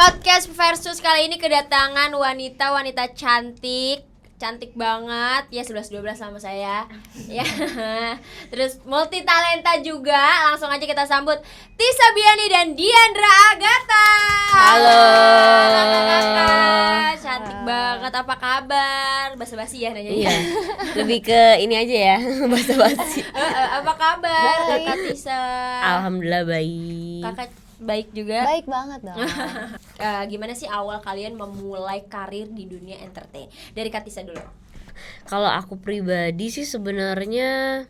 Podcast versus kali ini kedatangan wanita cantik banget ya, 11-12 sama saya ya. Terus multi talenta juga. Langsung aja kita sambut Tisa Biani dan Diandra Agatha. Halo kakak cantik banget, apa kabar? Basa-basi ya nanya. Iya. Lebih ke ini aja ya, basa-basi. Apa kabar kakak Tisa? Alhamdulillah baik. Kakak baik juga. Baik banget dong. Gimana sih awal kalian memulai karir di dunia entertain? Dari Kak Tisa dulu. Kalau aku pribadi sih sebenarnya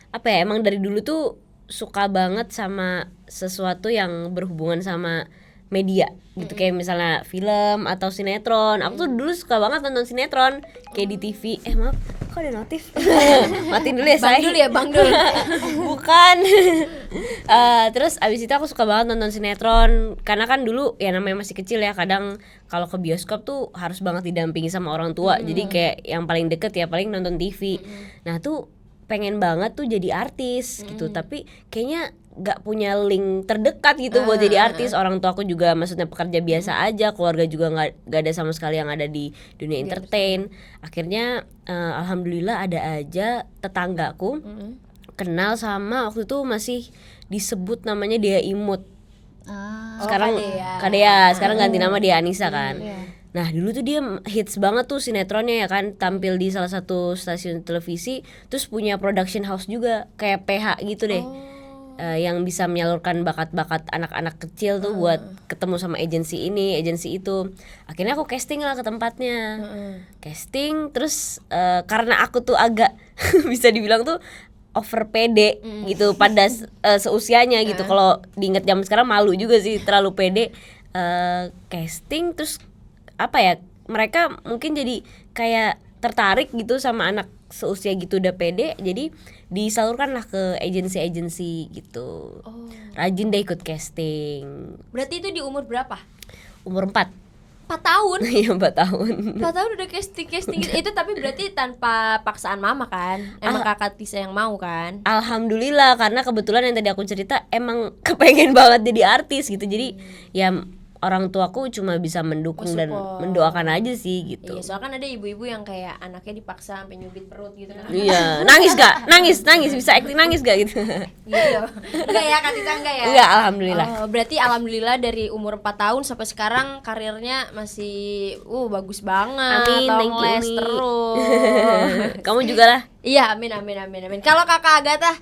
apa ya, emang dari dulu tuh suka banget sama sesuatu yang berhubungan sama media gitu, kayak misalnya film atau sinetron. Aku tuh dulu suka banget nonton sinetron kayak di TV. Maaf, kok ada notif? Matiin dulu ya, saya. Bang Dul. Bukan. Terus abis itu aku suka banget nonton sinetron karena kan dulu ya namanya masih kecil ya, kadang kalau ke bioskop tuh harus banget didampingi sama orang tua. Jadi kayak yang paling deket ya paling nonton TV. Nah tuh pengen banget tuh jadi artis gitu, tapi kayaknya gak punya link terdekat gitu buat jadi artis. Orang tua aku juga maksudnya pekerja biasa aja, keluarga juga gak ada sama sekali yang ada di dunia entertain. Akhirnya alhamdulillah ada aja tetanggaku kenal sama, waktu itu masih disebut namanya Dea Imut. Sekarang Kadea, sekarang ganti nama Dea Anissa kan. Nah dulu tuh dia hits banget tuh sinetronnya ya kan, tampil di salah satu stasiun televisi, terus punya production house juga kayak PH gitu deh. Yang bisa menyalurkan bakat-bakat anak-anak kecil tuh buat ketemu sama agensi ini, agensi itu. Akhirnya aku casting lah ke tempatnya. Casting terus karena aku tuh agak bisa dibilang tuh over pede gitu pada seusianya gitu. Kalau diinget zaman sekarang malu juga sih, terlalu pede. Casting terus apa ya, mereka mungkin jadi kayak tertarik gitu sama anak seusia gitu udah pede, jadi disalurkan lah ke agensi-agensi gitu. Rajin deh ikut casting. Berarti itu di umur berapa? Umur 4. 4 tahun? Iya 4 tahun. 4 tahun udah casting gitu. Itu tapi berarti tanpa paksaan mama kan? Emang kakak Tisa yang mau kan? Alhamdulillah, karena kebetulan yang tadi aku cerita emang kepengen banget jadi artis gitu. Jadi ya orang tuaku cuma bisa mendukung dan mendoakan aja sih gitu. Iya, soalnya kan ada ibu-ibu yang kayak anaknya dipaksa sampai nyubit perut gitu kan. Iya, nangis gak? Nangis, bisa acting nangis gak gitu? Gitu. Enggak ya, Kak Tisa enggak ya? Enggak, alhamdulillah. Berarti alhamdulillah dari umur 4 tahun sampai sekarang karirnya masih bagus banget. Amin, thank you les Umi. terus. Kamu juga lah. Iya, amin. Kalau Kakak Agatha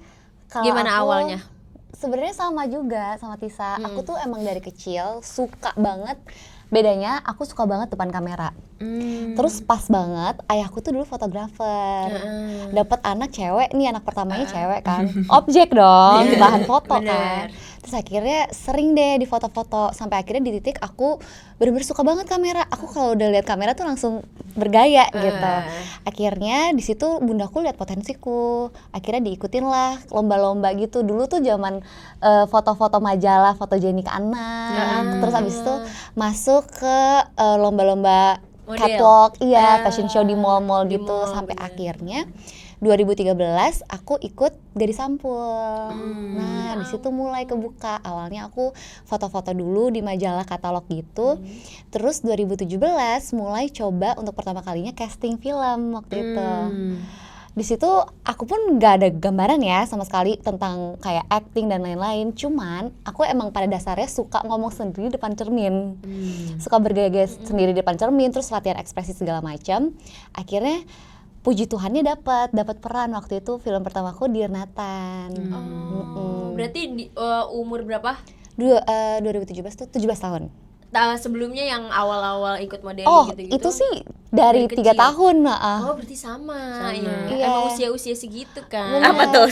gimana Aku awalnya? Sebenarnya sama juga sama Tisa. Aku tuh emang dari kecil suka banget. Bedanya aku suka banget depan kamera. Terus pas banget ayahku tuh dulu fotografer. Dapat anak cewek nih, anak pertamanya cewek kan. Objek dong, bahan foto kan. Terus akhirnya sering deh di foto-foto, sampai akhirnya di titik aku bener-bener suka banget kamera. Aku kalau udah lihat kamera tuh langsung bergaya gitu. Akhirnya di situ bundaku lihat potensiku. Akhirnya diikutin lah lomba-lomba gitu. Dulu tuh zaman foto-foto majalah, fotogenik anak. Terus abis itu masuk ke lomba-lomba catwalk, fashion show di mall-mall gitu. Sampai akhirnya 2013 aku ikut dari sampul. Nah, di situ mulai kebuka. Awalnya aku foto-foto dulu di majalah katalog gitu. Terus 2017 mulai coba untuk pertama kalinya casting film waktu itu. Di situ aku pun nggak ada gambaran ya sama sekali tentang kayak acting dan lain-lain. Cuman aku emang pada dasarnya suka ngomong sendiri depan cermin. Suka bergaya sendiri di depan cermin, terus latihan ekspresi segala macam. Akhirnya puji Tuhannya dapat peran waktu itu, film pertamaku Dear Nathan. Berarti di, umur berapa? 2017 tuh 17 tahun. Sebelumnya yang awal-awal ikut modeling gitu-gitu. Itu sih dari 3 tahun. Berarti sama. Iya. Emang usia-usia segitu kan. Apa tuh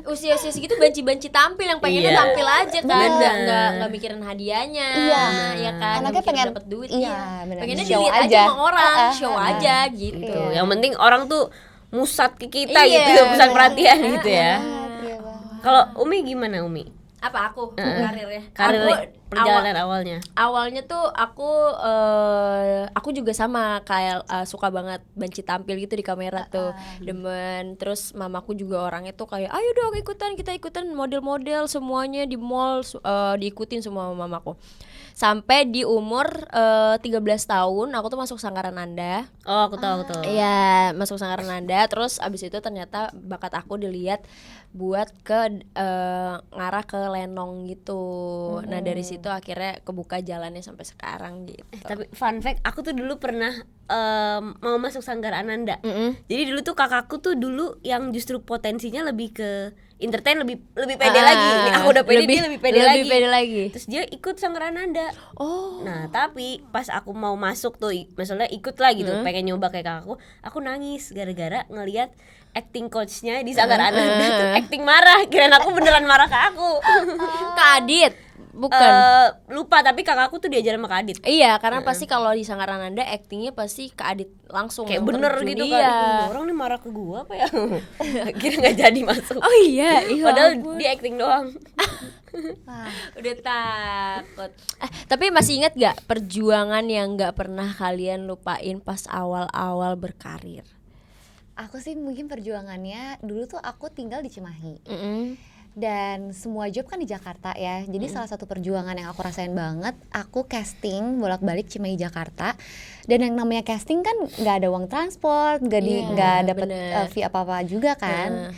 Usia segitu banci-banci tampil, yang pengennya tampil aja kan. Enggak mikirin hadiahnya. Iya kan. Anaknya pengen dapat duit. Iya, benar. Pengennya Show dilihat aja sama orang, show aja gitu. Tuh, yang penting orang tuh musat ke kita gitu, pusat perhatian gitu ya. Kalau Umi gimana Umi? Apa aku karirnya? Karir Aku perjalanan awalnya? Awalnya tuh aku juga sama kayak suka banget banci tampil gitu di kamera tuh, demen. Terus mamaku juga orangnya tuh kayak ayo dong kita ikutan model-model semuanya di mall, diikutin semua sama mamaku. Sampai di umur 13 tahun aku tuh masuk Sanggaran Nanda. Oh, aku tahu. Iya, masuk Sanggaran Nanda. Terus abis itu ternyata bakat aku dilihat buat ke ngarah ke lenong gitu. Nah dari situ akhirnya kebuka jalannya sampai sekarang gitu. Tapi fun fact, aku tuh dulu pernah mau masuk Sanggar Ananda. Jadi dulu tuh kakakku tuh dulu yang justru potensinya lebih ke entertain, lebih pede lagi. Nih, aku udah pede, dia lebih pede lagi. Terus dia ikut Sanggar Ananda. Oh. Nah tapi pas aku mau masuk tuh, maksudnya ikut lah gitu, pengen nyoba kayak kakakku, aku nangis gara-gara ngelihat acting coachnya di Sanggar Ananda tuh acting marah, kirain aku beneran marah ke aku. Kak Adit, bukan? Lupa, tapi kakakku tuh diajar sama Kak Adit. Iya, karena pasti kalau di Sanggaran Nanda actingnya pasti Kak Adit langsung Kayak yang bener terjun. gitu Iya. kan. Orang nih marah ke gua apa ya? Kira nggak jadi masuk. Oh iya, Padahal dia acting doang. Udah takut. Tapi masih ingat gak perjuangan yang gak pernah kalian lupain pas awal-awal berkarir? Aku sih mungkin perjuangannya dulu tuh aku tinggal di Cimahi. Dan semua job kan di Jakarta ya. Jadi salah satu perjuangan yang aku rasain banget, aku casting bolak-balik Cimahi Jakarta. Dan yang namanya casting kan nggak ada uang transport, nggak dapet fee apa-apa juga kan.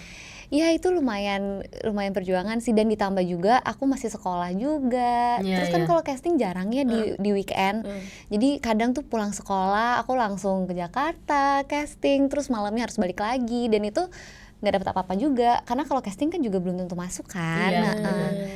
Ya itu lumayan perjuangan sih, dan ditambah juga aku masih sekolah juga. Terus kan kalau casting jarangnya di weekend. Jadi kadang tuh pulang sekolah aku langsung ke Jakarta casting, terus malamnya harus balik lagi, dan itu nggak dapat apa-apa juga karena kalau casting kan juga belum tentu masuk kan.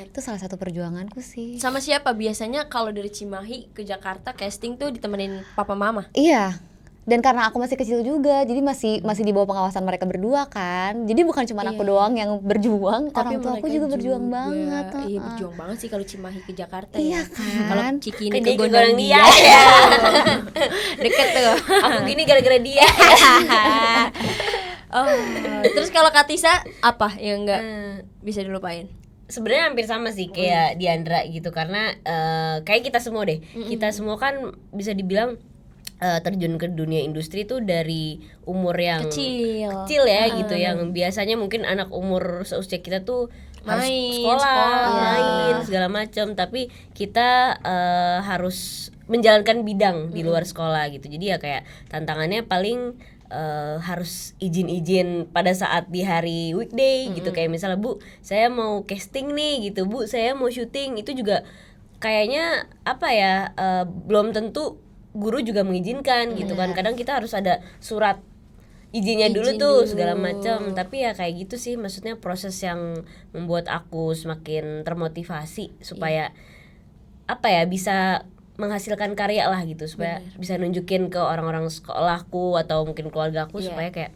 Itu salah satu perjuanganku sih. Sama siapa biasanya kalau dari Cimahi ke Jakarta casting tuh ditemenin papa mama? Iya. Dan karena aku masih kecil juga, jadi masih di bawah pengawasan mereka berdua kan. Jadi bukan cuma aku doang yang berjuang, tapi orang tua aku juga berjuang banget. Iya, berjuang banget sih kalau Cimahi ke Jakarta iya, ya. Kan? Kalau Cikini Kan ke dia ke Gondang Gondang Dia. Dia. Deket tuh. Aku gini gara-gara dia. Terus kalau Katisa apa yang enggak bisa dilupain? Sebenarnya hampir sama sih kayak Diandra gitu, karena kayak kita semua deh. Kita semua kan bisa dibilang terjun ke dunia industri tuh dari umur yang kecil ya gitu, yang biasanya mungkin anak umur seusia kita tuh harus sekolah, main segala macam, tapi kita harus menjalankan bidang di luar sekolah gitu. Jadi ya kayak tantangannya paling harus izin pada saat di hari weekday gitu, kayak misalnya Bu saya mau casting nih gitu, Bu saya mau syuting, itu juga kayaknya apa ya, belum tentu guru juga mengizinkan gitu kan. Kadang kita harus ada surat izinnya dulu tuh segala macam. Tapi ya kayak gitu sih, maksudnya proses yang membuat aku semakin termotivasi supaya apa ya, bisa menghasilkan karya lah gitu, supaya bisa nunjukin ke orang-orang sekolahku atau mungkin keluargaku supaya kayak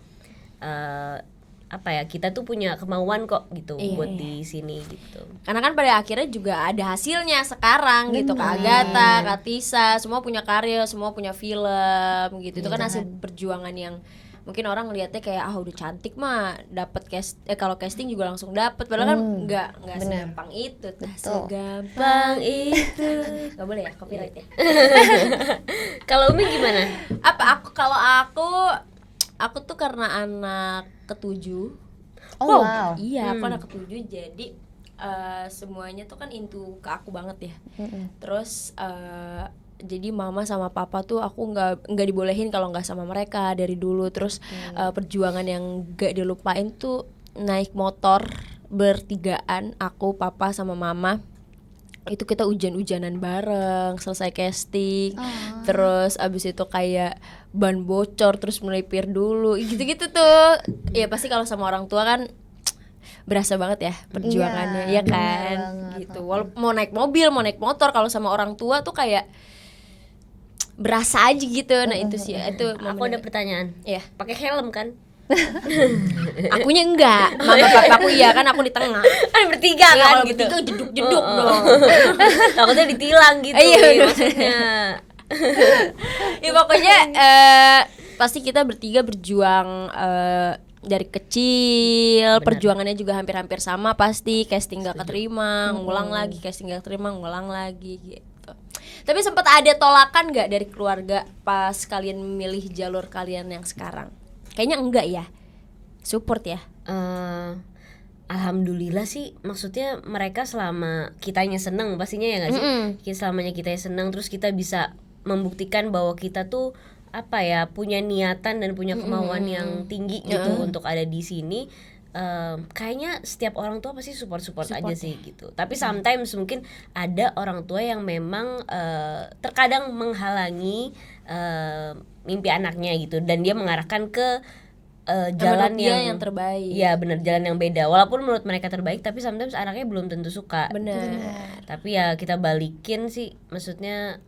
apa ya, kita tuh punya kemauan kok gitu buat di sini gitu. Karena kan pada akhirnya juga ada hasilnya sekarang gitu. Kak Agatha, Kak Tisa, semua punya karya, semua punya film gitu. Itu kan hasil perjuangan yang mungkin orang ngelihatnya kayak udah cantik mah dapat kalau casting juga langsung dapat, padahal kan enggak segampang itu. Segampang itu. Enggak boleh ya copyright ya. Kalau Umi gimana? Kalau aku tuh karena anak ketujuh. Wow. Iya, aku anak ketujuh, jadi semuanya tuh kan into ke aku banget ya. Terus jadi mama sama papa tuh aku nggak dibolehin kalau nggak sama mereka dari dulu. Terus perjuangan yang nggak dilupain tuh naik motor bertigaan, aku, papa sama mama. Itu kita hujan-hujanan bareng selesai casting. Terus abis itu kayak ban bocor terus melipir dulu gitu-gitu tuh. Ya pasti kalau sama orang tua kan berasa banget ya perjuangannya, ya kan gitu. Mau naik mobil, mau naik motor, kalau sama orang tua tuh kayak berasa aja gitu. Nah itu sih, itu aku ada pertanyaan. Iya. Pakai helm kan? Akunya enggak, mama papaku iya kan, aku di tengah. Kan bertiga Ya, kan kalau gitu. bertiga jeduk-jeduk dong. Takutnya ditilang gitu. Iya, maksudnya. Ya pokoknya pasti kita bertiga berjuang dari kecil, Benar. perjuangannya juga hampir-hampir sama pasti, casting gak keterima, ngulang lagi, casting gak keterima, ngulang lagi gitu. Tapi sempat ada tolakan gak dari keluarga pas kalian memilih jalur kalian yang sekarang? Kayaknya enggak ya, support ya. Alhamdulillah sih, maksudnya mereka selama kitanya seneng pastinya ya nggak sih. Selamanya kita seneng, terus kita bisa membuktikan bahwa kita tuh apa ya, punya niatan dan punya kemauan yang tinggi gitu untuk ada di sini. Kayaknya setiap orang tua pasti support aja sih gitu. Tapi sometimes mungkin ada orang tua yang memang terkadang menghalangi mimpi anaknya gitu, dan dia mengarahkan ke jalan Menurut dia yang terbaik. Iya benar, jalan yang beda. Walaupun menurut mereka terbaik, tapi sometimes anaknya belum tentu suka. Bener. Tapi ya kita balikin sih, maksudnya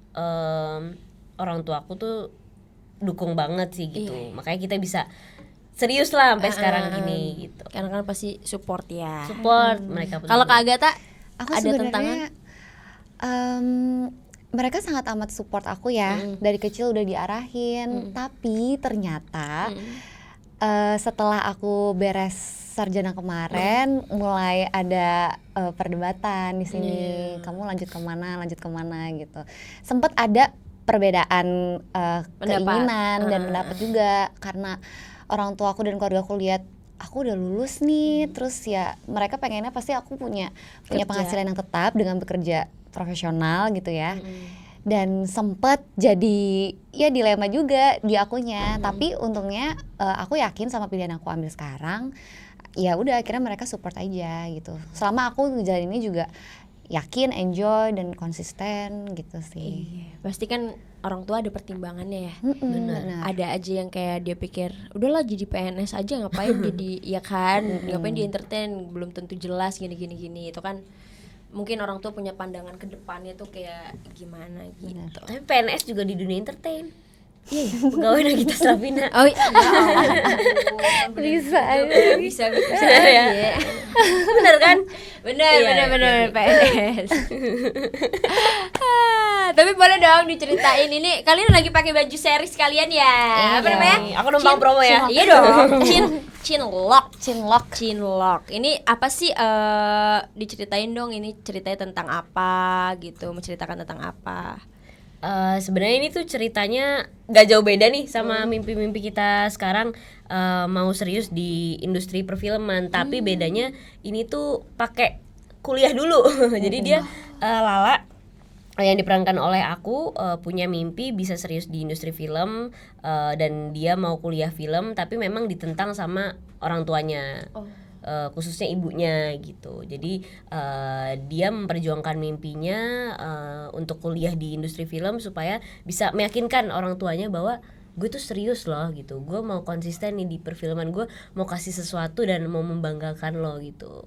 orang tua aku tuh dukung banget sih gitu. Makanya kita bisa serius lah sampai sekarang gini gitu. Karena kan pasti support ya. Support mereka. Kalau Kak Agatha Aku ada sebenarnya tantangan? mereka sangat amat support aku ya. Dari kecil udah diarahin. Tapi ternyata setelah aku beres sarjana kemarin, mulai ada perdebatan di sini. Kamu lanjut kemana gitu. Sempat ada perbedaan keinginan dan pendapat juga, karena orang tua aku dan keluarga aku lihat aku udah lulus nih, terus ya mereka pengennya pasti aku punya penghasilan yang tetap dengan bekerja profesional gitu ya. Dan sempet jadi ya dilema juga di akunya. Tapi untungnya aku yakin sama pilihan aku ambil sekarang. Ya udah, akhirnya mereka support aja gitu. Selama aku ngejalan ini juga yakin, enjoy dan konsisten gitu sih. Pasti kan orang tua ada pertimbangannya ya. Benar. Ada aja yang kayak dia pikir udahlah jadi PNS aja, ngapain jadi ya kan, ngapain di entertain, belum tentu jelas gini itu kan. Mungkin orang tua punya pandangan ke depannya tuh kayak gimana gitu. Tapi PNS juga di dunia entertain. Pegawai Nagita Slavina. Oh iya. Bisa Bisa ya. Bener kan? Bener PNS. Tapi boleh dong diceritain, ini kalian lagi pakai baju series kalian ya? Apa namanya? Aku numpang promo ya. Iya dong. Chinlock. Ini apa sih? Diceritain dong. Ini ceritanya tentang apa gitu? Menceritakan tentang apa? Sebenarnya ini tuh ceritanya gak jauh beda nih sama mimpi-mimpi kita sekarang, mau serius di industri perfilman. Tapi bedanya ini tuh pakai kuliah dulu. Jadi dia Lala yang diperankan oleh aku punya mimpi bisa serius di industri film, dan dia mau kuliah film tapi memang ditentang sama orang tuanya. Khususnya ibunya gitu. Jadi dia memperjuangkan mimpinya untuk kuliah di industri film supaya bisa meyakinkan orang tuanya bahwa gue tuh serius loh gitu. Gue mau konsisten nih di perfilman, gue mau kasih sesuatu dan mau membanggakan lo gitu.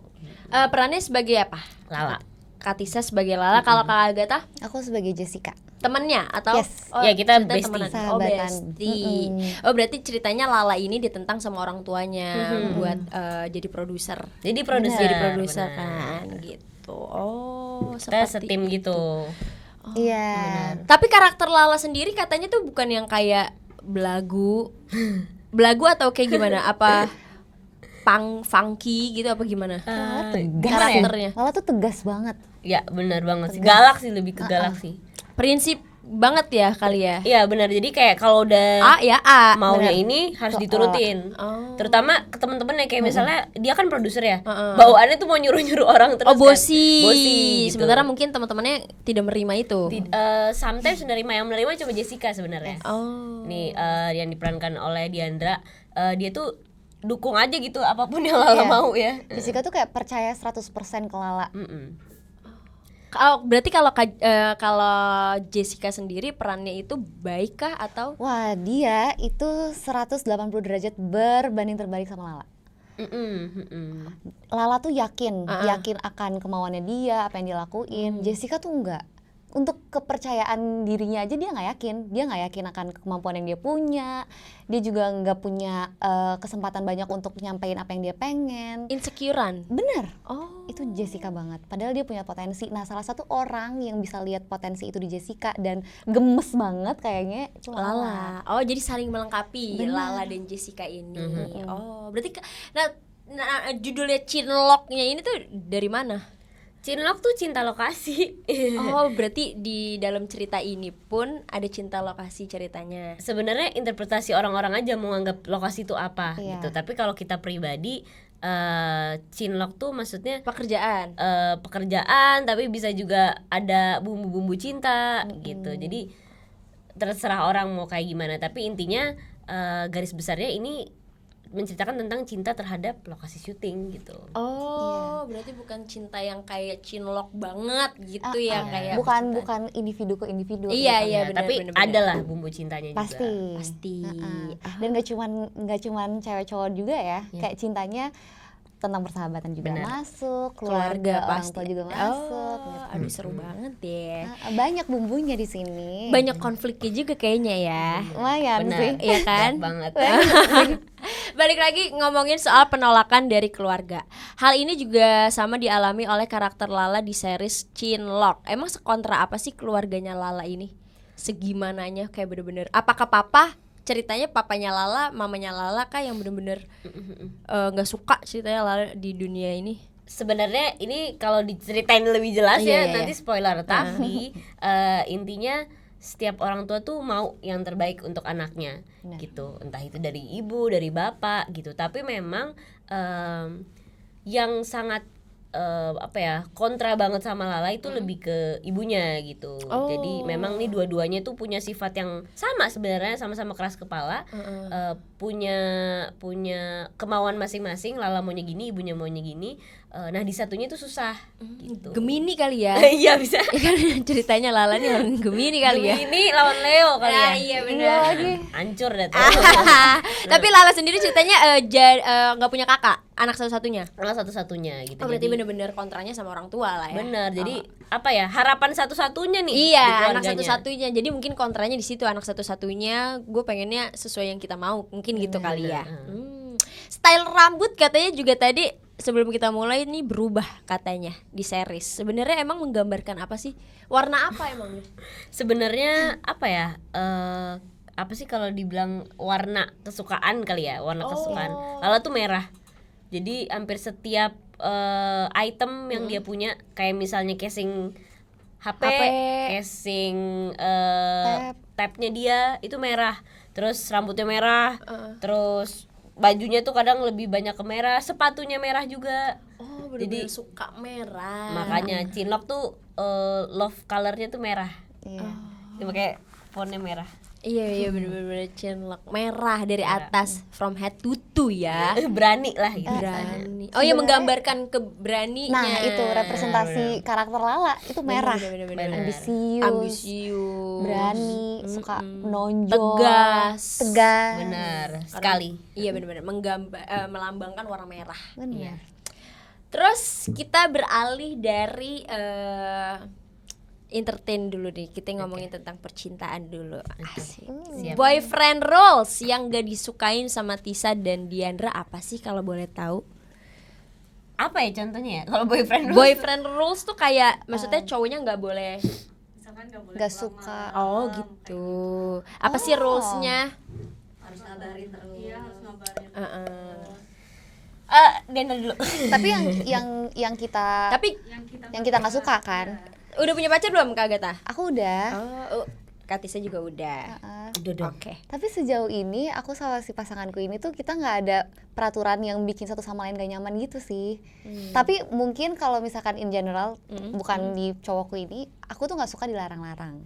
Perannya sebagai apa? Lala. Katisa sebagai Lala. Kalau Kak Agatha Aku sebagai Jessica. temennya atau Yes. Ya, kita ceritanya bestie. temenan. Sahabatan. Bestie. Oh berarti ceritanya Lala ini ditentang sama orang tuanya buat jadi produser. Jadi produser. Jadi produser benar. kan gitu. Oh Kita seperti setim gitu. Iya. Tapi karakter Lala sendiri katanya tuh bukan yang kayak belagu atau kayak gimana? Apa funky gitu apa gimana? Tegas karakternya. Lala tuh tegas banget. Ya benar banget sih. Galak sih, lebih ke galak sih. Prinsip banget ya kali ya. Iya benar. Jadi kayak kalau udah A ya A. maunya ini harus diturutin. Oh. Terutama ke temen-temen kayak misalnya dia kan produser ya. Bawaannya tuh mau nyuruh-nyuruh orang terus Oh kan. bosi. Gitu. Sementara mungkin teman-temannya tidak menerima itu. Sometimes yang menerima cuma Jessica sebenarnya. Oh. Nih yang diperankan oleh Diandra, dia tuh dukung aja gitu apapun yang Lala mau ya. Jessica tuh kayak percaya 100% ke Lala. Berarti kalau Jessica sendiri perannya itu baik kah atau? Wah, dia itu 180 derajat berbanding terbalik sama Lala. Lala tuh yakin akan kemauannya dia, apa yang dia lakuin. Jessica tuh enggak. untuk kepercayaan dirinya aja dia nggak yakin akan kemampuan yang dia punya, dia juga nggak punya kesempatan banyak untuk nyampein apa yang dia pengen. Insecurean. Bener, Oh. itu Jessica banget, padahal dia punya potensi. Nah salah satu orang yang bisa lihat potensi itu di Jessica dan gemes banget kayaknya cuma Lala. Lala. Oh, jadi saling melengkapi Benar. Lala dan Jessica ini. Oh, berarti nah, judulnya Cinloknya ini tuh dari mana? Cinlok tuh cinta lokasi. Oh, berarti di dalam cerita ini pun ada cinta lokasi ceritanya. Sebenarnya interpretasi orang-orang aja mau anggap lokasi itu apa Iya. gitu. Tapi kalau kita pribadi cinlok tuh maksudnya Pekerjaan. pekerjaan, tapi bisa juga ada bumbu-bumbu cinta gitu. Jadi terserah orang mau kayak gimana. Tapi intinya garis besarnya ini menceritakan tentang cinta terhadap lokasi syuting gitu. Oh, berarti bukan cinta yang kayak cinlok banget gitu ya, kayak bukan individu ke individu. Iya, iya, Ya, benar, tapi benar, benar. adalah bumbu cintanya Pasti. juga. Pasti. Dan nggak cuman cewek cowok juga ya, kayak cintanya tentang persahabatan juga Benar. masuk, Keluarga keluarga orang pasti. tua juga masuk. Oh, gitu. aduh seru banget ya. Banyak bumbunya di sini. Banyak konfliknya juga kayaknya ya. Lumayan Benar. sih. Iya kan? Banget. Balik lagi ngomongin soal penolakan dari keluarga. Hal ini juga sama dialami oleh karakter Lala di series Cinlok. Emang sekontra apa sih keluarganya Lala ini? Segimananya kayak bener-bener. Apakah papa ceritanya papanya Lala, mamanya Lala kah yang bener-bener nggak suka ceritanya Lala di dunia ini? Sebenarnya ini kalau diceritain lebih jelas Iya, ya iya, nanti spoiler, tapi intinya setiap orang tua tuh mau yang terbaik untuk anaknya. Benar. Gitu, entah itu dari ibu, dari bapak gitu. Tapi memang yang sangat kontra banget sama Lala itu lebih ke ibunya gitu. Oh. Jadi memang nih dua-duanya tuh punya sifat yang sama sebenarnya, sama-sama keras kepala, punya kemauan masing-masing. Lala maunya gini, ibunya maunya gini. Nah di satunya itu susah gitu. Gemini kali ya. Iya bisa. Kan ceritanya Lala nih orang Gemini kali ya. Ini lawan Leo kali ya. Iya Iya benar. lagi. Hancur dah tuh. Tapi Lala sendiri ceritanya nggak punya kakak, anak satu-satunya. Salah satu-satunya gitu. Oh, berarti Jadi, bener-bener kontranya sama orang tua lah ya. bener. Jadi apa ya, harapan satu-satunya nih di Iya, anak keluarganya. satu-satunya. Jadi mungkin kontranya di situ, anak satu-satunya. Gue pengennya sesuai yang kita mau, mungkin gitu kali ya. Style rambut katanya juga tadi sebelum kita mulai nih berubah katanya di series. Sebenarnya emang menggambarkan apa sih? Warna apa emang? Sebenarnya apa ya? Apa sih kalau dibilang warna kesukaan kali ya, warna kesukaan. Lala tuh merah. Jadi hampir setiap item yang dia punya, kayak misalnya casing HP. Casing tabnya dia itu merah. Terus rambutnya merah. Terus bajunya tuh kadang lebih banyak ke merah, sepatunya merah juga. Oh, bener-bener suka merah. Makanya Cinlok tuh love colornya tuh merah. Iya. Dia pakai fontnya merah. Iya bener-bener cinlok merah dari atas from head to toe ya. Berani lah gitu. Berani. Oh ya, menggambarkan keberaninya. Nah itu representasi karakter Lala itu merah. Bener-bener. Ambisius, berani, suka menonjol, Tegas. Benar sekali. Iya benar-benar melambangkan warna merah. Benar. Terus kita beralih dari entertain dulu nih. Kita ngomongin tentang percintaan dulu. Asik. Siap. Boyfriend roles yang gak disukain sama Tisa dan Diandra apa sih kalau boleh tahu? Apa ya contohnya ya? Kalau boyfriend Boyfriend rules tuh kayak maksudnya cowoknya nggak boleh. Gak suka. Oh gitu. Apa sih rulesnya? Harus ngabarin terus. Iya, harus ngabarin. Diana dulu. Tapi yang kita Tapi yang kita nggak suka kan? udah punya pacar belum Kak Agatha? Aku udah. Oh, Kak Tisa juga udah. Udah dong. Oke. Tapi sejauh ini aku sama si pasanganku ini tuh kita nggak ada peraturan yang bikin satu sama lain gak nyaman gitu sih. Tapi mungkin kalau misalkan in general bukan di cowokku ini, aku tuh nggak suka dilarang-larang.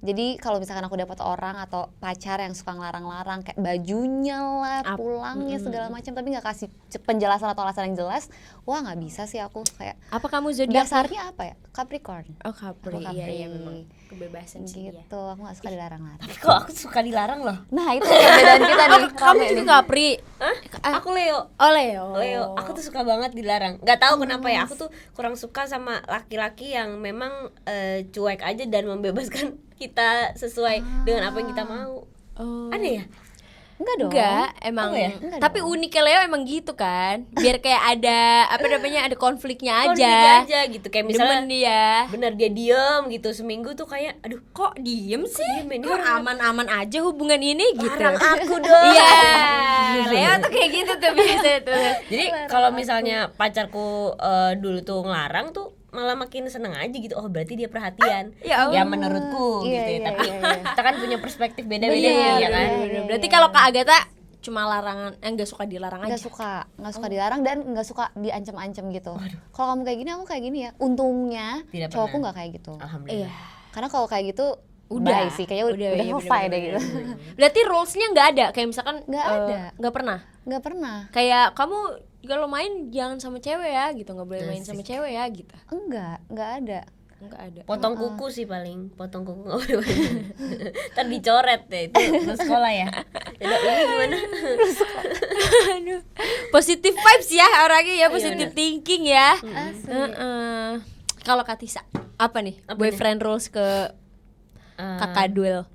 Jadi kalau misalkan aku dapat orang atau pacar yang suka ngelarang-larang kayak bajunya lah, pulangnya segala macam, tapi nggak kasih penjelasan atau alasan yang jelas, wah nggak bisa sih aku kayak. Apa kamu zodiak? Dasarnya apa ya? Capricorn. Oh, Capri. Aku Iya, iya, Capri. memang kebebasan sih ya. Gitu, aku nggak suka dilarang-larang. Tapi kok aku suka dilarang loh. Nah itu perbedaan kita nih. Kamu rame juga nih. Capri? Aku Leo. Oh, Leo. Leo, aku tuh suka banget dilarang. Nggak tahu kenapa ya, aku tuh kurang suka sama laki-laki yang memang cuek aja dan membebaskan kita sesuai dengan apa yang kita mau. Oh. Aneh ya? Enggak dong. Enggak, emang. Oh, ya? Enggak Tapi dong. uniknya Leo emang gitu kan. Biar kayak ada apa namanya? Ada konfliknya Konflik aja. aja gitu, kayak misalnya Demen dia. bener dia diem gitu seminggu tuh kayak aduh Kok diem sih? diem ini Kok orang aman-aman aja hubungan ini gitu. larang aku dong. Iya. Leo tuh kayak gitu tuh biasa tuh. Jadi kalau misalnya pacarku dulu tuh ngelarang tuh malah makin seneng aja gitu. Oh berarti dia perhatian. ya Allah. Ya menurutku Iya, gitu ya. iya, Tapi iya, iya. kita kan punya perspektif beda-beda Bener, nih ya kan. bener. Berarti kalau Kak Agatha cuma larangan, enggak suka dilarang aja. Nggak suka dilarang dan nggak suka diancam-ancam gitu. Kalau kamu kayak gini, aku kayak gini ya. Untungnya Tidak cowokku pernah. nggak kayak gitu. Alhamdulillah. Iya. Karena kalau kayak gitu Udah bye sih, kayaknya udah iya, selesai deh bener-bener. gitu. Berarti rulesnya nggak ada, kayak misalkan Nggak ada. nggak pernah. Nggak pernah. Kayak kamu kalau main jangan sama cewek ya, gitu, nggak boleh main sama cewek ya, gitu. Nggak ada. Nggak ada. Potong kuku sih paling, potong kuku nggak boleh banyak. Ntar dicoret deh itu lu sekolah ya. Jadi ini gimana? Aduh, positive vibes ya orangnya ya, positive bener. thinking ya. Asli. Kalau Katisa, apa nih Apa boyfriend rules ke kakak duel?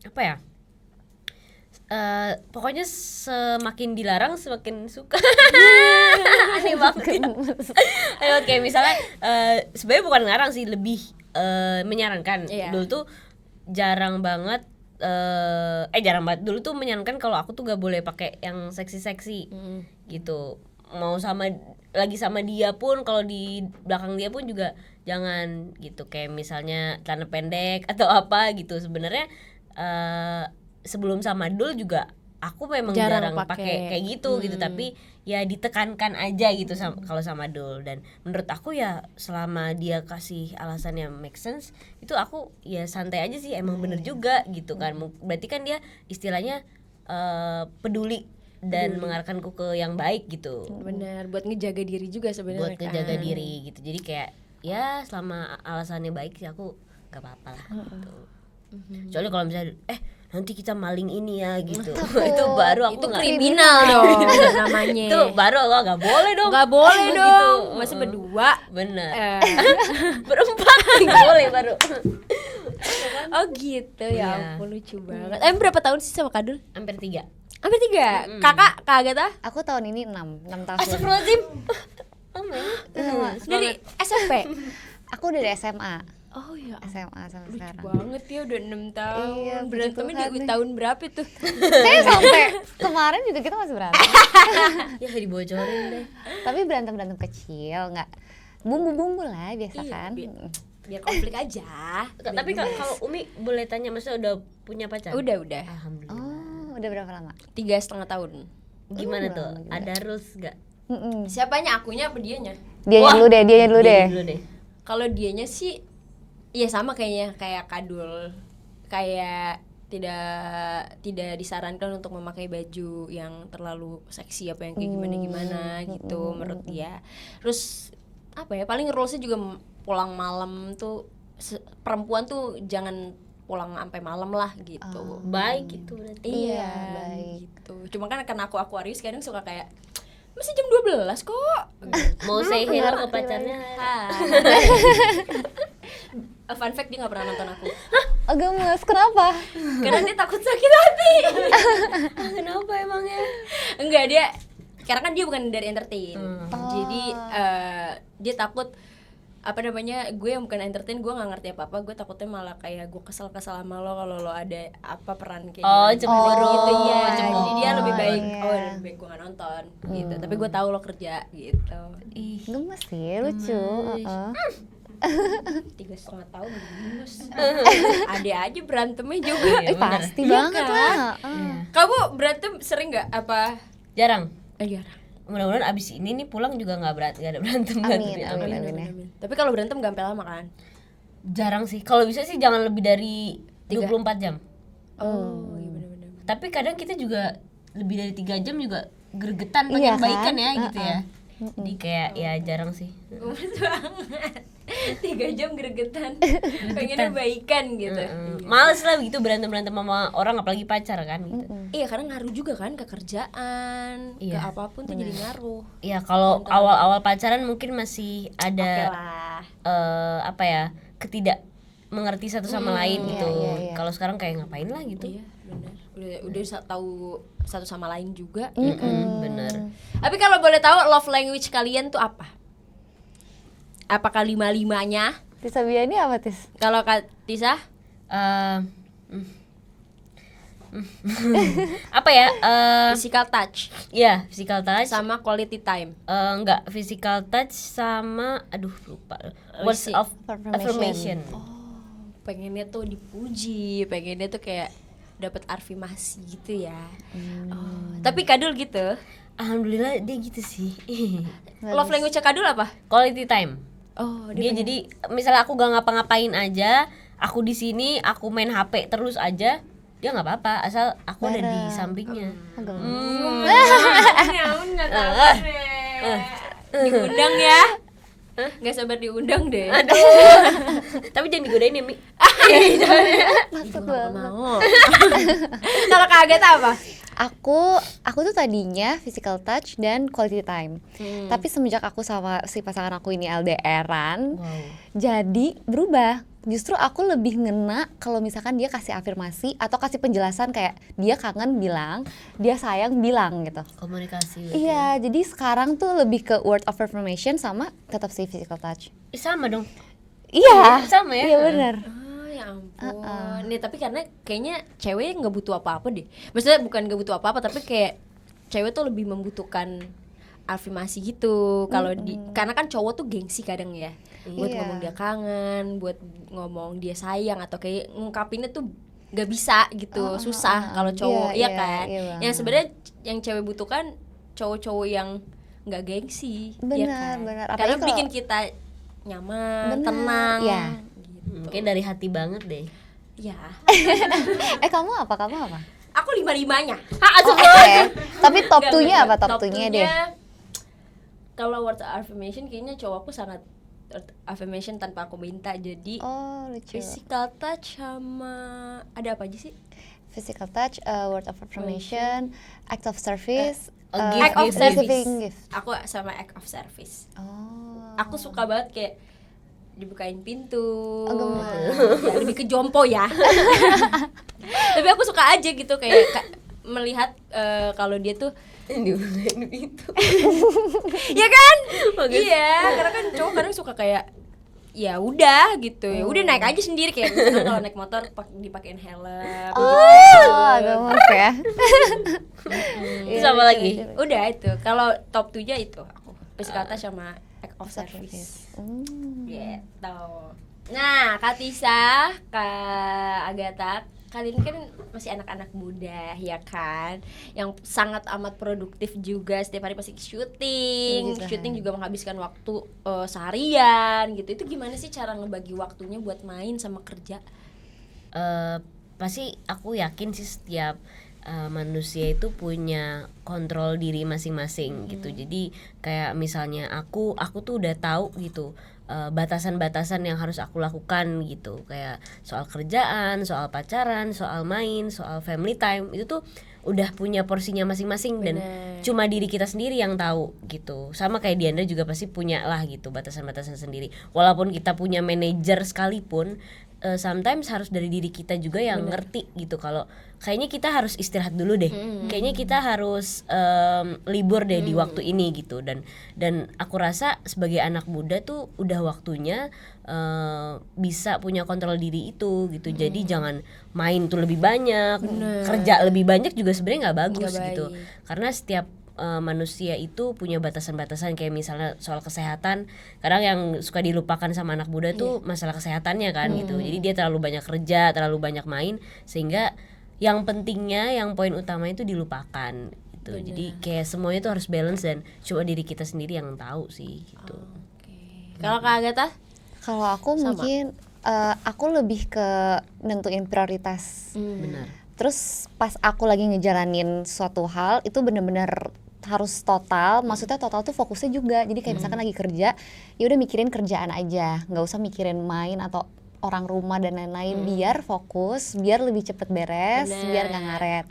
Apa ya? Pokoknya semakin dilarang semakin suka. Aneh banget. Ayo kayak misalnya sebenarnya bukan ngelarang sih, lebih menyarankan. Iya. Dulu tuh jarang banget dulu tuh menyarankan kalau aku tuh gak boleh pakai yang seksi-seksi gitu. Mau lagi sama dia pun, kalau di belakang dia pun juga jangan gitu, kayak misalnya celana pendek atau apa gitu. Sebenarnya sebelum sama Dul juga aku memang Jarang jarang pakai. pakai kayak gitu gitu, tapi ya ditekankan aja gitu kalau sama Dul. Dan menurut aku ya selama dia kasih alasan yang make sense, itu aku ya santai aja sih, emang bener juga gitu kan. Berarti kan dia istilahnya peduli dan mengarahkanku ke yang baik gitu, Bener, buat ngejaga diri juga sebenarnya. buat ngejaga diri gitu. Jadi kayak ya selama alasannya baik sih aku gak apa-apa lah gitu. Kecuali kalau misalnya nanti kita maling ini ya gitu. Itu baru aku Itu nggak- kriminal dong namanya. itu baru aku nggak boleh dong. Nggak boleh Gitu. dong, masih berdua. Bener. Eh, Berempat nggak boleh baru. oh gitu ya, Iya. ampun lucu banget. Berapa tahun sih sama Kadul? Hampir 3. Hampir 3. Kakak, Kak Agatha? Aku tahun ini 6 tahun. Astagfirullahaladzim. Dari SMP. Aku dari SMA. Oh ya, SMA sampai lucu sekarang. banget ya, udah 6 tahun. Iya, puji Berantemnya Tuhan di nih. tahun berapa tuh? Saya sampai kemarin juga kita masih berantem. Ya kayak dibocorin deh. Tapi berantem kecil, nggak bumbu-bumbu lah biasa Iya, kan. biar konflik aja. Tapi kalau Umi boleh tanya, maksudnya udah punya pacar? Udah. Alhamdulillah. Oh, udah berapa lama? 3,5 tahun. Gimana Belum tuh? lama juga. Ada rules gak? Siapanya, akunya apa dianya? Dianya dulu deh, dianya dulu deh. Dulu deh. Kalau dianya sih iya sama kayaknya kayak Kadul, kayak tidak disarankan untuk memakai baju yang terlalu seksi apa yang kayak gimana gitu menurut dia. Terus apa ya, paling rulesnya juga pulang malam tuh perempuan tuh jangan pulang sampai malam lah gitu. Baik gitu berarti. Iya, Iya, baik. gitu. Cuma kan karena aku Aquarius kadang suka kayak masih jam 12 kok. Mau say hello ke pacarnya. Fun fact, dia gak pernah nonton aku Oh, gemes, kenapa? karena dia takut sakit hati. Kenapa emangnya? Enggak, dia karena kan dia bukan dari entertain. Jadi dia takut apa namanya, gue yang bukan entertain, gue nggak ngerti apa gue takutnya malah kayak gue kesel sama lo kalau lo ada apa peran kayak cemburu. gitu ya. Cemburu. Jadi dia lebih baik iya. lebih baik gue nggak nonton gitu, tapi gue tahu lo kerja gitu. Gemes sih, lucu. heeh. 3,5 tahun gemes. Ada aja berantemnya juga. Pasti Iya banget kan? lah. heeh. Kamu berantem sering nggak apa? Jarang. Jarang. Mudah-mudahan abis ini nih pulang juga nggak ada berantem. Amin, amin, amin ya. Tapi kalau berantem gak sampai lama kan? Jarang sih. Kalau bisa sih jangan lebih dari 24 jam. Oh, iya benar-benar. Tapi kadang kita juga lebih dari 3 jam juga gregetan Iya pengen baikan kan? ya gitu ya. Jadi kayak ya jarang sih. Gemes banget. 3 jam gregetan. Pengennya baikan gitu. Males lah gitu berantem sama orang apalagi pacar kan gitu. Iya, karena ngaruh juga kan ke kerjaan, ke Iya. apapun tuh jadi ngaruh. Ya kalau awal-awal pacaran mungkin masih Oke ada lah. apa ya, ketidak mengerti satu sama lain gitu. iya. Kalau sekarang kayak ngapain lah gitu. Iya, benar. Udah tahu satu sama lain juga. Bener. Tapi kalau boleh tahu love language kalian tuh apa? Apakah 5-5-nya? Tisa Biani apa Tis? Kalau Kak Tisa? Eh, apa ya? Physical touch Ya physical touch. sama quality time. Enggak, physical touch sama aduh lupa. Words sih? of Affirmation. affirmation. Pengennya tuh dipuji, pengennya tuh kayak dapat afirmasi gitu ya. Tapi Kadul gitu. Alhamdulillah dia gitu sih. Love language Kadul apa? Quality time. Oh, Dia jadi misalnya aku gak ngapa-ngapain aja, aku di sini, aku main HP terus aja, dia nggak apa-apa asal aku ada di sampingnya. nggak sabar deh. Diundang ya. Nggak sabar diundang deh. Tapi jangan digodain ya, Mi. Maksud banget. Mau. Kalau Kak Agatha apa? Aku tuh tadinya physical touch dan quality time. Tapi semenjak aku sama si pasangan aku ini LDR-an, jadi berubah. Justru aku lebih ngena kalau misalkan dia kasih afirmasi atau kasih penjelasan kayak dia kangen bilang, dia sayang bilang gitu. Komunikasi. Iya, jadi sekarang tuh lebih ke word of affirmation sama tetap si physical touch. Sama dong. Iya, sama ya? Iya benar. Oh ya ampun. Nih tapi karena kayaknya cewek nggak butuh apa-apa deh. Maksudnya bukan nggak butuh apa-apa, tapi kayak cewek tuh lebih membutuhkan afirmasi gitu. Kalau karena kan cowok tuh gengsi kadang ya. Buat Iya. ngomong dia kangen, buat ngomong dia sayang atau kayak ngungkapinnya tuh nggak bisa gitu, susah kalau cowok, Iya, iya kan. iya Yang banget. sebenarnya yang cewek butuhkan cowok-cowok yang nggak gengsi, ya Benar, kan? benar. Karena Apalagi kalau- bikin kita nyaman, Benar, tenang. iya. Gitu. Mungkin dari hati banget deh. Ya. Kamu apa? Aku 5-5-nya. Oke. Tapi top Enggak, 2-nya enggak. apa? Top 2-nya deh. Kalau word affirmation kayaknya cowokku sangat affirmation tanpa aku minta. Jadi Oh, lucu. physical touch sama ada apa aja sih? Physical touch, word of affirmation, act of service, gift, Act of gift, service. receiving gift. Aku sama act of service. Oh. Aku suka banget kayak dibukain pintu. gemes. Ya, lebih ke jompo ya. Tapi aku suka aja gitu kayak melihat kalau dia tuh Dibukain pintu. ya kan? Iya, karena kan cowok kadang suka kayak ya udah gitu. Ya udah naik aja sendiri kayak misalnya kalau naik motor dipakein helm. Oh, gemes ya. Terus apa lagi? Udah itu. Kalau top 2-nya itu aku. Physical touch sama act of service. Gitu. Nah, Kak Tisa, Kak Agatha, kalian kan masih anak-anak muda ya kan, yang sangat amat produktif juga, setiap hari pasti syuting, Puji Tuhan. syuting juga menghabiskan waktu seharian gitu. Itu gimana sih cara ngebagi waktunya buat main sama kerja? Pasti aku yakin sih setiap manusia itu punya kontrol diri masing-masing gitu. Jadi kayak misalnya aku tuh udah tahu gitu batasan-batasan yang harus aku lakukan gitu, kayak soal kerjaan, soal pacaran, soal main, soal family time, itu tuh udah punya porsinya masing-masing dan cuma diri kita sendiri yang tahu gitu. Sama kayak Diandra juga pasti punya lah gitu batasan-batasan sendiri. Walaupun kita punya manajer sekalipun, sometimes harus dari diri kita juga yang ngerti gitu kalau kayaknya kita harus istirahat dulu deh, kayaknya kita harus libur deh di waktu ini gitu. Dan aku rasa sebagai anak muda tuh udah waktunya bisa punya kontrol diri itu gitu. Jadi jangan main tuh lebih banyak, kerja lebih banyak juga sebenarnya nggak bagus Nggak gitu, baik. karena setiap manusia itu punya batasan-batasan. Kayak misalnya soal kesehatan, kadang yang suka dilupakan sama anak muda tuh masalah kesehatannya kan gitu. Jadi dia terlalu banyak kerja, terlalu banyak main, sehingga yang pentingnya, yang poin utama itu dilupakan gitu. Jadi kayak semuanya tuh harus balance dan cuma diri kita sendiri yang tahu sih gitu. Kalau Kak Agatha? Kalau aku Sama. mungkin Aku lebih ke nentuin prioritas. Benar. Terus pas aku lagi ngejalanin suatu hal itu bener-bener harus total, maksudnya total tuh fokusnya juga. Jadi kayak misalkan lagi kerja, ya udah mikirin kerjaan aja, nggak usah mikirin main atau orang rumah dan lain-lain. Biar fokus, biar lebih cepet beres, biar nggak ngaret.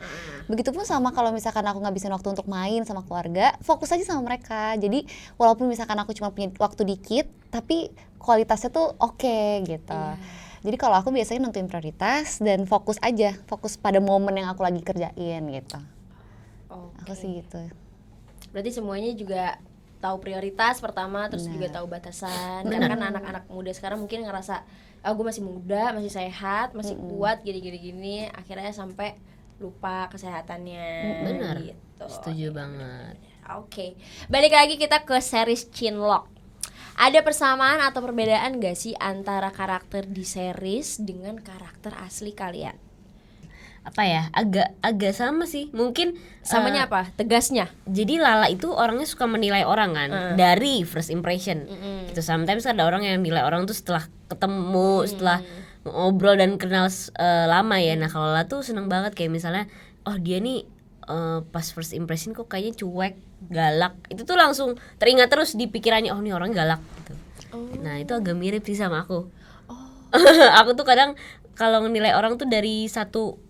Begitupun sama kalau misalkan aku ngabisin waktu untuk main sama keluarga, fokus aja sama mereka. Jadi walaupun misalkan aku cuma punya waktu dikit, tapi kualitasnya tuh oke gitu. Jadi kalau aku biasanya nentuin prioritas dan fokus aja, fokus pada momen yang aku lagi kerjain gitu. Aku sih gitu. Berarti semuanya juga tahu prioritas pertama, terus juga tahu batasan. Karena kan anak-anak muda sekarang mungkin ngerasa, gue masih muda, masih sehat, masih kuat, gini-gini, akhirnya sampai lupa kesehatannya. Benar. Gitu. Setuju banget. Oke, balik lagi kita ke series Chinlock. Ada persamaan atau perbedaan gak sih antara karakter di series dengan karakter asli kalian? Apa ya, agak sama sih mungkin. Samanya apa? Tegasnya? Jadi Lala itu orangnya suka menilai orang kan dari first impression gitu. Sometimes ada orang yang nilai orang tuh setelah ketemu, setelah ngobrol dan kenal lama ya. Nah kalau Lala tuh seneng banget kayak misalnya, oh dia nih pas first impression kok kayaknya cuek, galak. Itu tuh langsung teringat terus di pikirannya, oh nih orang galak gitu. Nah itu agak mirip sih sama aku. Aku tuh kadang kalau nilai orang tuh dari satu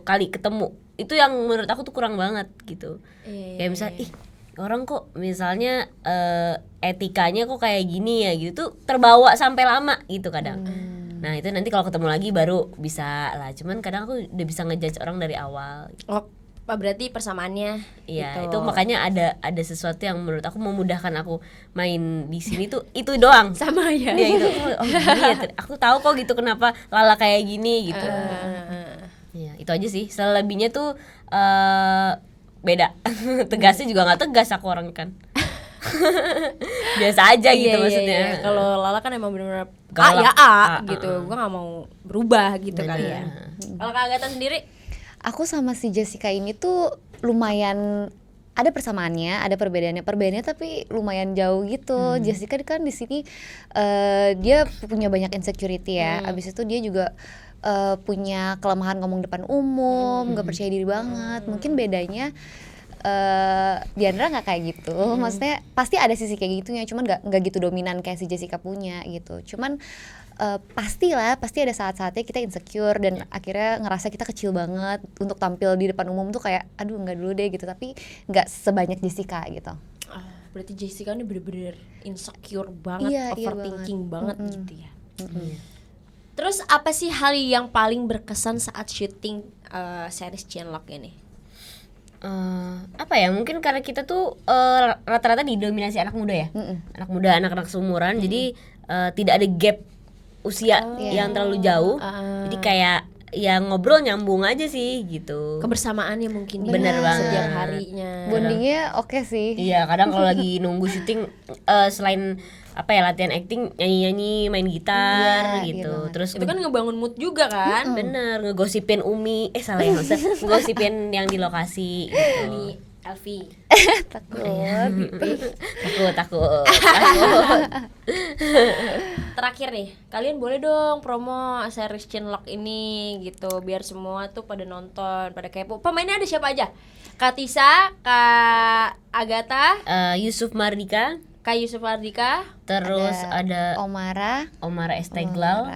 kali ketemu, itu yang menurut aku tuh kurang banget gitu. Kayak misalnya, orang kok misalnya etikanya kok kayak gini ya gitu, tuh terbawa sampai lama gitu kadang. Nah itu nanti kalau ketemu lagi baru bisa lah, cuman kadang aku udah bisa ngejudge orang dari awal gitu. Oh, berarti persamaannya Iya, gitu. itu makanya ada sesuatu yang menurut aku memudahkan aku main di sini tuh itu doang. Sama ya. Ya itu, oh gini ya, aku tahu kok gitu kenapa Lala kayak gini gitu. Iya, itu aja sih. Selebihnya tuh beda. Tegasnya juga nggak tegas aku orang kan. Biasa aja gitu maksudnya. Kalau Lala kan emang benar-benar Galak. gitu. Gua nggak mau berubah gitu kali ya. Kalau Kak Agatha sendiri? Aku sama si Jessica ini tuh lumayan ada persamaannya, ada perbedaannya tapi lumayan jauh gitu. Jessica kan di sini dia punya banyak insecurity ya. Abis itu dia juga punya kelemahan ngomong depan umum, nggak percaya diri banget. Mungkin bedanya Diandra nggak kayak gitu. Maksudnya pasti ada sisi kayak gitunya, cuman nggak gitu dominan kayak si Jessica punya gitu. Cuman pasti ada saat-saatnya kita insecure dan akhirnya ngerasa kita kecil banget untuk tampil di depan umum tuh kayak aduh nggak dulu deh gitu, tapi nggak sebanyak Jessica gitu. Berarti Jessica ini bener-bener insecure banget, Iya overthinking banget gitu ya. Terus apa sih hal yang paling berkesan saat syuting series Chinlock ini? Apa ya, mungkin karena kita tuh rata-rata didominasi anak muda ya, anak muda, anak-anak seumuran, jadi tidak ada gap usia yang terlalu jauh, jadi kayak ya ngobrol nyambung aja sih gitu. Kebersamaannya mungkin Bener banget. setiap harinya. Bondingnya oke sih. Iya, kadang kalau lagi nunggu syuting selain apa ya latihan acting, nyanyi-nyanyi, main gitar gitu. Terus Itu kan ngebangun mood juga kan? bener ngegosipin Umi, salah ya, maksudnya ngegosipin yang di lokasi gitu. Nih, Elvi. Takut. Terakhir nih, kalian boleh dong promo series Chinlock ini gitu, biar semua tuh pada nonton, pada kepo. Pemainnya ada siapa aja? Kak Tisa, Kak Agatha, Yusuf Mardika, Kak Yusuf Ardika, terus ada Omara Esteglal,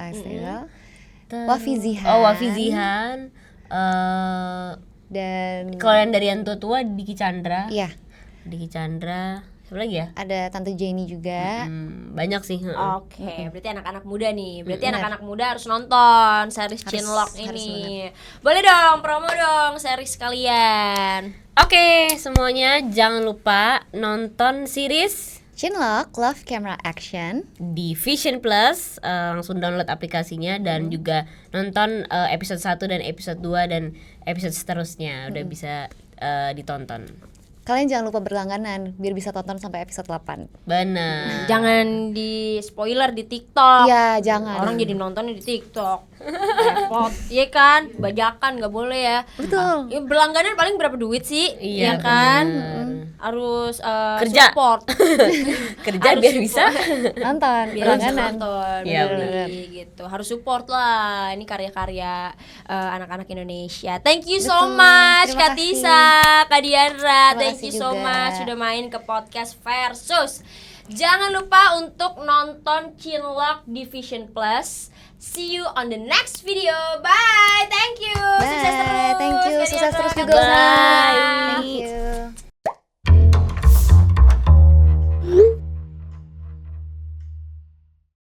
Wafi Zihan. oh Wafi Zihan, dan kalau yang dari yang tua Diki Chandra, iya Diki Chandra, siapa lagi ya? ada Tante Jenny juga. Banyak sih. Oke, berarti anak-anak muda nih. Berarti anak-anak muda harus nonton series Chinlock ini. Boleh dong, promo dong series kalian. Oke, semuanya jangan lupa nonton series Chinlock Love Camera Action di Vision Plus, langsung download aplikasinya dan juga nonton episode 1 dan episode 2 dan episode seterusnya udah bisa ditonton. Kalian jangan lupa berlangganan biar bisa tonton sampai episode 8. Benar. Jangan di spoiler di TikTok. Iya, jangan. Orang jadi nontonnya di TikTok. Repot. Iya kan? Bajakan nggak boleh ya. Betul. Ya, berlangganan paling berapa duit sih? Iya kan? bener. harus Kerja. support. Kerja Harus biar support. bisa Nonton, Biar bisa langganan. nonton, Iya, beli gitu. Harus support lah. Ini karya-karya anak-anak Indonesia. Thank you so Betul. much Terima Kak kasih. Tisa, Kak Diandra. Terima Thank kasih you so juga. much sudah main ke podcast Versus. Jangan lupa untuk nonton Chinlock Division Plus. See you on the next video. Bye. Thank you. Sukses terus. Bye, thank you. Kak Sukses Diandra, terus Kak juga, Tisa. Usna.